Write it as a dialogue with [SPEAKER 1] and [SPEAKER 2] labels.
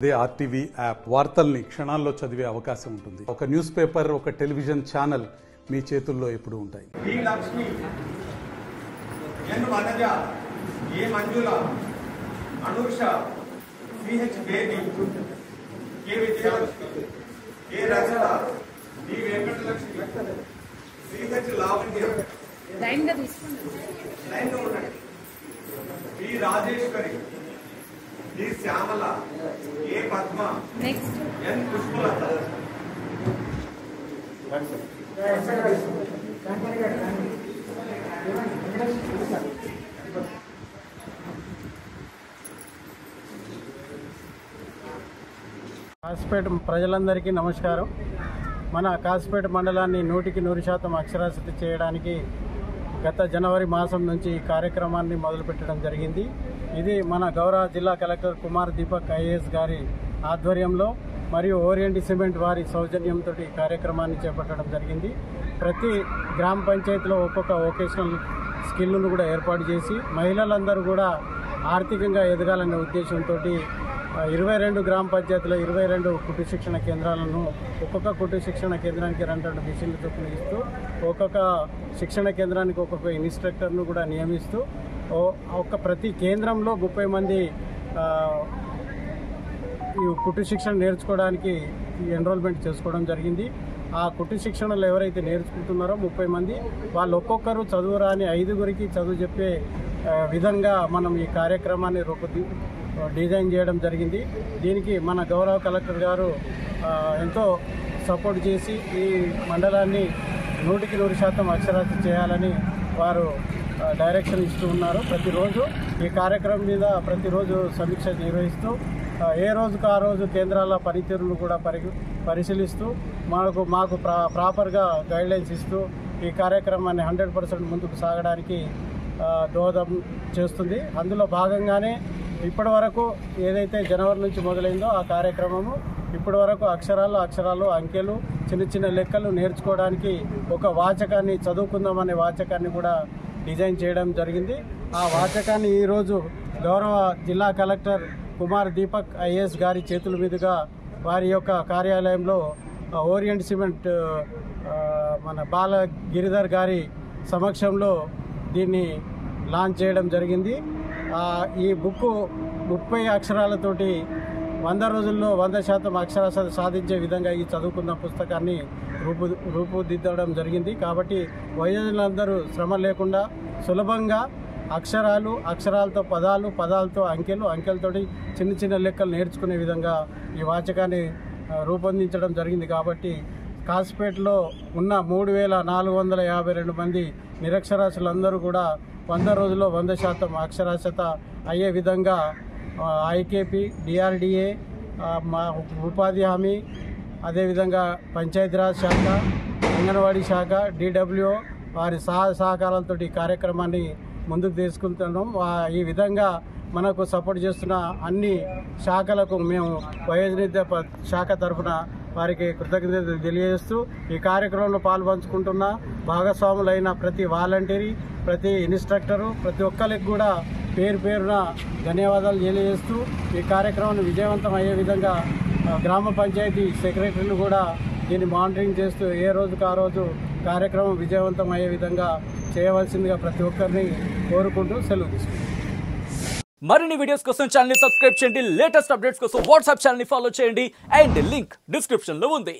[SPEAKER 1] అదే RTV app వార్తల్ని క్షణాల్లో చదివే అవకాశం ఉంటుంది. ఒక న్యూస్ పేపర్, ఒక టెలివిజన్ ఛానల్ మీ చేతుల్లో ఎప్పుడూ ఉంటాయి.
[SPEAKER 2] వి లక్ష్మి, ఎన్ వనజ, ఏ మంజుల, అనూష, సిహెచ్ బేబీ, కే విజయలక్ష్మి, కే రచన, డి వెంకటలక్ష్మి, సిహెచ్ లావణ్య, వి రాజేశ్వరి, డి శ్యామల, ఏ పద్మ, ఎన్ పుష్పలత.
[SPEAKER 3] కాసిపేట ప్రజలందరికీ నమస్కారం. మన కాసిపేట మండలాన్ని 100% అక్షరాస్యత చేయడానికి గత జనవరి మాసం నుంచి ఈ కార్యక్రమాన్ని మొదలుపెట్టడం జరిగింది. ఇది మన గౌరవ జిల్లా కలెక్టర్ కుమార్ దీపక్ ఐఏఎస్ గారి ఆధ్వర్యంలో మరియు ఓరియంట్ సిమెంట్ వారి సౌజన్యంతో ఈ కార్యక్రమాన్ని చేపట్టడం జరిగింది. ప్రతి గ్రామ పంచాయతీలో ఒక్కొక్క వొకేషనల్ స్కిల్ను కూడా ఏర్పాటు చేసి మహిళలందరూ కూడా ఆర్థికంగా ఎదగాలనే ఉద్దేశంతో 22 గ్రామ పంచాయతీలో 22 కుటుంబ శిక్షణ కేంద్రాలను ఒక్కొక్క కుటుంబ శిక్షణ కేంద్రానికి 2 మిషన్లు చొప్పున ఇస్తూ ఒక్కొక్క శిక్షణ కేంద్రానికి ఒక్కొక్క ఇన్స్ట్రక్టర్ను కూడా నియమిస్తూ ప్రతి కేంద్రంలో 30 మంది ఈ కుటుంబ శిక్షణ నేర్చుకోవడానికి ఎన్రోల్మెంట్ చేసుకోవడం జరిగింది. ఆ కుటుంబ శిక్షణలో ఎవరైతే నేర్చుకుంటున్నారో 30 మంది వాళ్ళు ఒక్కొక్కరు చదువు రాని 5గురికి చదువు చెప్పే విధంగా మనం ఈ కార్యక్రమాన్ని డిజైన్ చేయడం జరిగింది. దీనికి మన గౌరవ కలెక్టర్ గారు ఎంతో సపోర్ట్ చేసి ఈ మండలాన్ని 100% అక్షరాస్యత చేయాలని వారు డైరెక్షన్ ఇస్తూ ఉన్నారు. ప్రతిరోజు ఈ కార్యక్రమం మీద ప్రతిరోజు సమీక్ష నిర్వహిస్తూ ఏ రోజుకు ఆ రోజు కేంద్రాల పనితీరును కూడా పరిశీలిస్తూ మాకు ప్రాపర్గా గైడ్లైన్స్ ఇస్తూ ఈ కార్యక్రమాన్ని 100% ముందుకు సాగడానికి దోహదం చేస్తుంది. అందులో భాగంగానే ఇప్పటి వరకు ఏదైతే జనవరి నుంచి మొదలైందో ఆ కార్యక్రమము ఇప్పటి వరకు అక్షరాలు, అంకెలు, చిన్న లెక్కలు నేర్చుకోవడానికి ఒక వాచకాన్ని చదువుకుందామనే వాచకాన్ని కూడా డిజైన్ చేయడం జరిగింది. ఆ వాచకాన్ని ఈరోజు గౌరవ జిల్లా కలెక్టర్ కుమార్ దీపక్ ఐఏఎస్ గారి చేతుల మీదుగా వారి యొక్క కార్యాలయంలో ఓరియంట్ సిమెంట్ మన బాల గిరిధర్ గారి సమక్షంలో దీన్ని లాంచ్ చేయడం జరిగింది. ఈ బుక్ 30 అక్షరాలతోటి 100 రోజుల్లో 100% అక్షరాస్యత సాధించే విధంగా ఈ చదువుకున్న పుస్తకాన్ని రూపుదిద్దడం జరిగింది. కాబట్టి వయోజనులందరూ శ్రమ లేకుండా సులభంగా అక్షరాలతో పదాలతో అంకెలతోటి చిన్న లెక్కలు నేర్చుకునే విధంగా ఈ వాచకాన్ని రూపొందించడం జరిగింది. కాబట్టి కాసిపేటలో ఉన్న 3452 మంది నిరక్షరాస్యులందరూ కూడా 100 రోజుల్లో 100% అక్షరాస్యత అయ్యే విధంగా ఐకేపీ, డిఆర్డిఏ, ఉపాధి హామీ, అదేవిధంగా పంచాయతీరాజ్ శాఖ, అంగన్వాడీ శాఖ, డిడబ్ల్యూఓ వారి సహకారాలతో ఈ కార్యక్రమాన్ని ముందుకు తీసుకుంటున్నాం. ఈ విధంగా మనకు సపోర్ట్ చేస్తున్న అన్ని శాఖలకు మేము వయోజన శాఖ తరఫున వారికి కృతజ్ఞతలు తెలియజేస్తూ ఈ కార్యక్రమంలో పాల్పంచుకుంటున్న భాగస్వాములైన ప్రతి వాలంటీరీ, ప్రతి ఇన్స్ట్రక్టరు, ప్రతి ఒక్కరికి కూడా పేరున ధన్యవాదాలు తెలియజేస్తూ ఈ కార్యక్రమాన్ని విజయవంతం అయ్యే విధంగా గ్రామ పంచాయతీ సెక్రటరీలు కూడా దీన్ని మానిటరింగ్ చేస్తూ ఏ రోజుకు ఆ రోజు కార్యక్రమం విజయవంతం అయ్యే విధంగా చేయవలసిందిగా ప్రతి ఒక్కరిని కోరుకుంటూ సెలవు తీసుకుంటాం.
[SPEAKER 4] మరిన్ని వీడియోస్ కోసం ఛానల్ ని సబ్స్క్రైబ్ చేయండి. లేటెస్ట్ అప్డేట్స్ కోసం వాట్సాప్ ఛానల్ ని ఫాలో చేయండి. అండ్ లింక్ డిస్క్రిప్షన్ లో ఉంది.